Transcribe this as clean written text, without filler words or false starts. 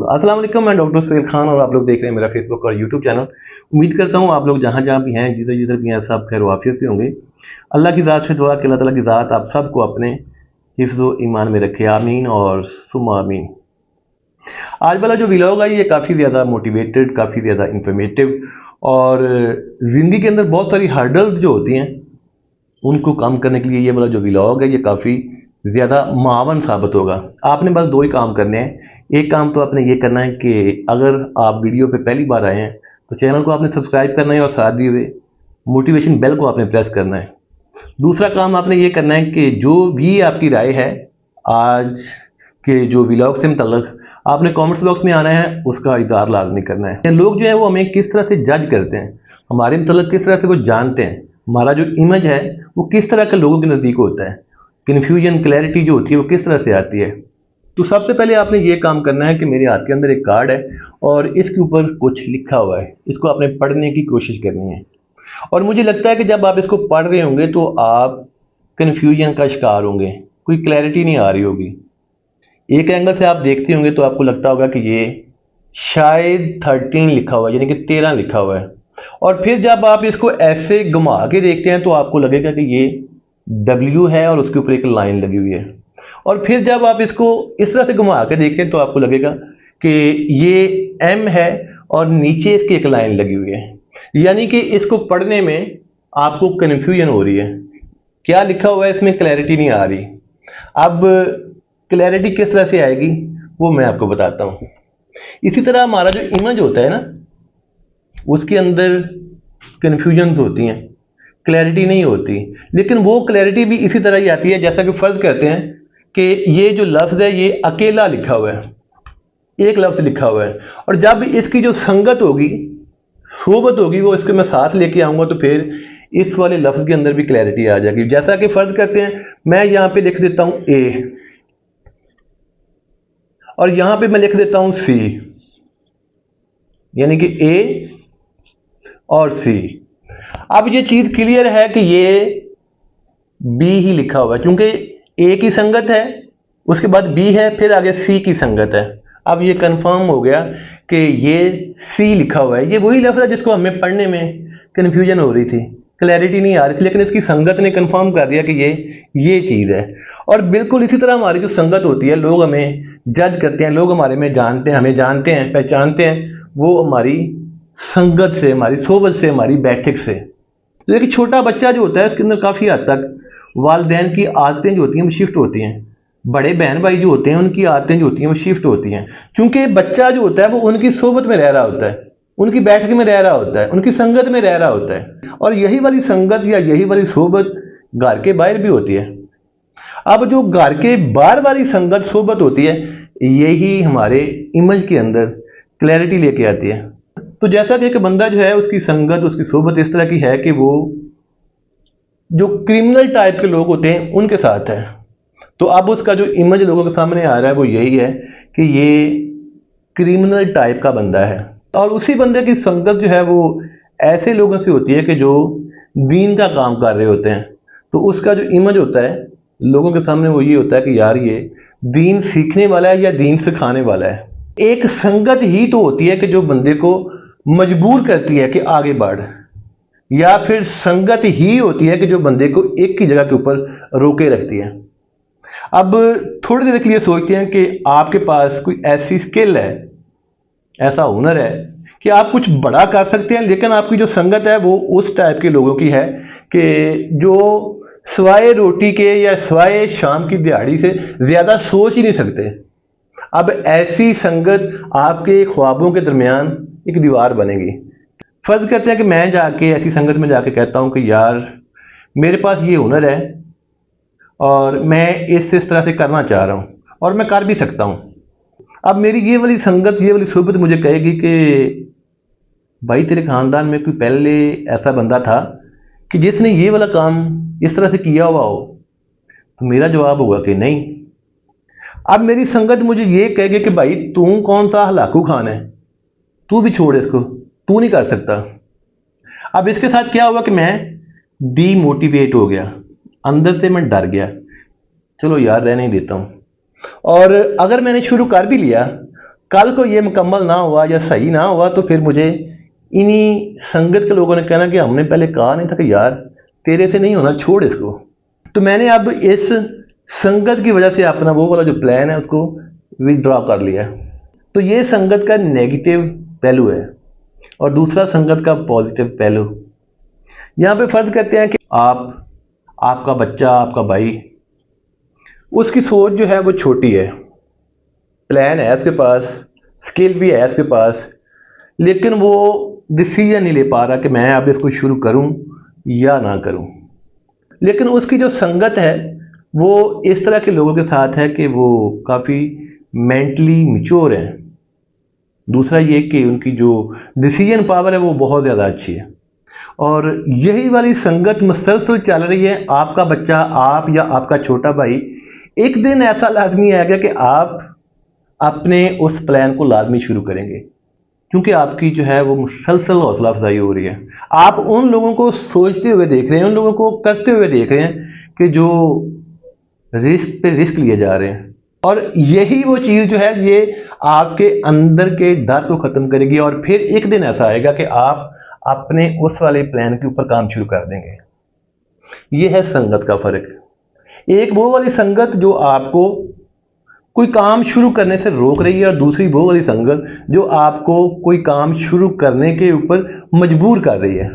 अस्सलाम वालेकुम, मैं डॉक्टर सुहेल खान और आप लोग देख रहे हैं मेरा फेसबुक और यूट्यूब चैनल। उम्मीद करता हूँ आप लोग जहाँ जहाँ भी हैं, जिधर जिधर भी हैं, सब खैर वाफियत से होंगे। अल्लाह की ज़ात से दुआ कि अल्लाह ताला की ज़ात आप सबको अपने हिफ्ज़ व ईमान में रखे, आमीन और सुम्मा आमीन। आज वाला जो व्लॉग है ये काफ़ी ज़्यादा मोटिवेटेड, काफ़ी ज़्यादा इंफॉर्मेटिव और ज़िंदगी के अंदर बहुत सारी हर्डल्स जो होती हैं उनको कम करने के लिए ये वाला जो व्लॉग है ये काफ़ी ज़्यादा मुआवन साबित होगा। आपने बस दो ही काम करने हैं। एक काम तो आपने ये करना है कि अगर आप वीडियो पे पहली बार आए हैं तो चैनल को आपने सब्सक्राइब करना है और साथ भी मोटिवेशन बेल को आपने प्रेस करना है। दूसरा काम आपने ये करना है कि जो भी आपकी राय है आज के जो व्लॉग से मुतल्लिक आपने कमेंट्स बॉक्स में आना है, उसका इज़हार लाजमी करना है। लोग जो है वो हमें किस तरह से जज करते हैं, हमारे मुतल्लिक किस तरह से वो जानते हैं, हमारा जो इमेज है वो किस तरह के लोगों के नज़दीक होता है, कन्फ्यूजन क्लैरिटी जो होती है वो किस तरह से आती है। तो सबसे पहले आपने ये काम करना है कि मेरे हाथ के अंदर एक कार्ड है और इसके ऊपर कुछ लिखा हुआ है, इसको आपने पढ़ने की कोशिश करनी है। और मुझे लगता है कि जब आप इसको पढ़ रहे होंगे तो आप कन्फ्यूजन का शिकार होंगे, कोई क्लैरिटी नहीं आ रही होगी। एक एंगल से आप देखते होंगे तो आपको लगता होगा कि ये शायद 13 लिखा हुआ है, यानी कि 13 लिखा हुआ है। और फिर जब आप इसको ऐसे घुमा के देखते हैं तो आपको लगेगा कि ये W है और उसके ऊपर एक लाइन लगी हुई है। और फिर जब आप इसको इस तरह से घुमा के देखते हैं तो आपको लगेगा कि ये M है और नीचे इसकी एक लाइन लगी हुई है, यानी कि इसको पढ़ने में आपको कन्फ्यूजन हो रही है, क्या लिखा हुआ है इसमें क्लैरिटी नहीं आ रही। अब क्लैरिटी किस तरह से आएगी वो मैं आपको बताता हूँ। इसी तरह हमारा जो इमेज होता है ना, उसके अंदर कन्फ्यूजन होती हैं, क्लैरिटी नहीं होती, लेकिन वो क्लैरिटी भी इसी तरह ही आती है जैसा कि फर्ज करते हैं कि ये जो लफ्ज़ है ये अकेला लिखा हुआ है, एक लफ्ज़ लिखा हुआ है, और जब इसकी जो संगत होगी, सोबत होगी, वो इसके मैं साथ लेके आऊँगा तो फिर इस वाले लफ्ज़ के अंदर भी क्लैरिटी आ जाएगी। जैसा कि फर्ज करते हैं मैं यहाँ पे लिख देता हूँ A और यहाँ पे मैं लिख देता हूँ C, यानी कि A और C। अब ये चीज़ क्लियर है कि ये B ही लिखा हुआ है, क्योंकि A की संगत है, उसके बाद B है, फिर आगे C की संगत है। अब ये कंफर्म हो गया कि ये C लिखा हुआ है। ये वही लफ्ज़ है जिसको हमें पढ़ने में कन्फ्यूजन हो रही थी, क्लैरिटी नहीं आ रही थी, लेकिन इसकी संगत ने कंफर्म कर दिया कि ये चीज़ है। और बिल्कुल इसी तरह हमारी जो संगत होती है, लोग हमें जज करते हैं, लोग हमारे में जानते हैं, हमें जानते हैं, पहचानते हैं, वो हमारी संगत से, हमारी सोबत से, हमारी बैठक से। तो एक छोटा बच्चा जो होता है उसके अंदर काफ़ी हद तक वालिदैन की आदतें जो होती हैं वो शिफ्ट होती हैं, बड़े बहन भाई जो होते हैं उनकी आदतें जो होती हैं वो शिफ्ट होती हैं, क्योंकि बच्चा जो होता है वो उनकी सोबत में रह रहा होता है, उनकी बैठक में रह रहा होता है, उनकी संगत में रह रहा होता है। और यही वाली संगत या यही वाली सोबत घर के बाहर भी होती है। अब जो घर के बाहर वाली संगत सोबत होती है यही हमारे इमेज के अंदर क्लैरिटी लेके आती है। तो जैसा कि एक बंदा जो है उसकी संगत, उसकी सोबत इस तरह की है कि वो जो क्रिमिनल टाइप के लोग होते हैं उनके साथ है, तो अब उसका जो इमेज लोगों के सामने आ रहा है वो यही है कि ये क्रिमिनल टाइप का बंदा है। और उसी बंदे की संगत जो है वो ऐसे लोगों से होती है कि जो दीन का काम कर रहे होते हैं, तो उसका जो इमेज होता है लोगों के सामने वो ये होता है कि यार ये दीन सीखने वाला है या दीन सिखाने वाला है। एक संगत ही तो होती है कि जो बंदे को मजबूर करती है कि आगे बढ़, या फिर संगत ही होती है कि जो बंदे को एक ही जगह के ऊपर रोके रखती है। अब थोड़ी देर के लिए सोचते हैं कि आपके पास कोई ऐसी स्किल है, ऐसा हुनर है कि आप कुछ बड़ा कर सकते हैं, लेकिन आपकी जो संगत है वो उस टाइप के लोगों की है कि जो सवाए रोटी के या सवाए शाम की दिहाड़ी से ज़्यादा सोच ही नहीं सकते। अब ऐसी संगत आपके ख्वाबों के दरमियान एक दीवार बनेगी। फर्ज करते हैं कि मैं जाके ऐसी संगत में जाके कहता हूँ कि यार मेरे पास ये हुनर है और मैं इस तरह से करना चाह रहा हूँ और मैं कर भी सकता हूँ। अब मेरी ये वाली संगत, ये वाली सोबत मुझे कहेगी कि भाई तेरे ख़ानदान में कोई पहले ऐसा बंदा था कि जिसने ये वाला काम इस तरह से किया हुआ हो, तो मेरा जवाब होगा कि नहीं। अब मेरी संगत मुझे ये कहेगी कि भाई तू कौन सा हलाकू खान है, तू भी छोड़ इसको, तू नहीं कर सकता। अब इसके साथ क्या हुआ कि मैं डीमोटिवेट हो गया, अंदर से मैं डर गया, चलो यार रहने ही देता हूँ। और अगर मैंने शुरू कर भी लिया कल को ये मुकम्मल ना हुआ या सही ना हुआ तो फिर मुझे इन्हीं संगत के लोगों ने कहना कि हमने पहले कहा नहीं था कि यार तेरे से नहीं होना, छोड़ इसको। तो मैंने अब इस संगत की वजह से अपना वो वाला जो प्लान है उसको विदड्रॉ कर लिया। तो ये संगत का नेगेटिव पहलू है और दूसरा संगत का पॉजिटिव पहलू। यहाँ पे फर्ज करते हैं कि आपका बच्चा, आपका भाई, उसकी सोच जो है वो छोटी है, प्लान है उसके पास, स्किल भी है उसके पास, लेकिन वो डिसीजन नहीं ले पा रहा कि मैं अब इसको शुरू करूं या ना करूं। लेकिन उसकी जो संगत है वो इस तरह के लोगों के साथ है कि वो काफ़ी मेंटली मैच्योर हैं। दूसरा ये कि उनकी जो डिसीजन पावर है वो बहुत ज़्यादा अच्छी है और यही वाली संगत मुसलसल चल रही है। आपका बच्चा, आप या आपका छोटा भाई, एक दिन ऐसा लाजमी आएगा कि आप अपने उस प्लान को लाजमी शुरू करेंगे, क्योंकि आपकी जो है वो मुसलसल हौसला अफजाई हो रही है। आप उन लोगों को सोचते हुए देख रहे हैं, उन लोगों को करते हुए देख रहे हैं कि जो रिस्क पे रिस्क लिए जा रहे हैं, और यही वो चीज़ जो है ये आपके अंदर के डर को ख़त्म करेगी और फिर एक दिन ऐसा आएगा कि आप अपने उस वाले प्लान के ऊपर काम शुरू कर देंगे। ये है संगत का फ़र्क। एक वो वाली संगत जो आपको कोई काम शुरू करने से रोक रही है और दूसरी वो वाली संगत जो आपको कोई काम शुरू करने के ऊपर मजबूर कर रही है।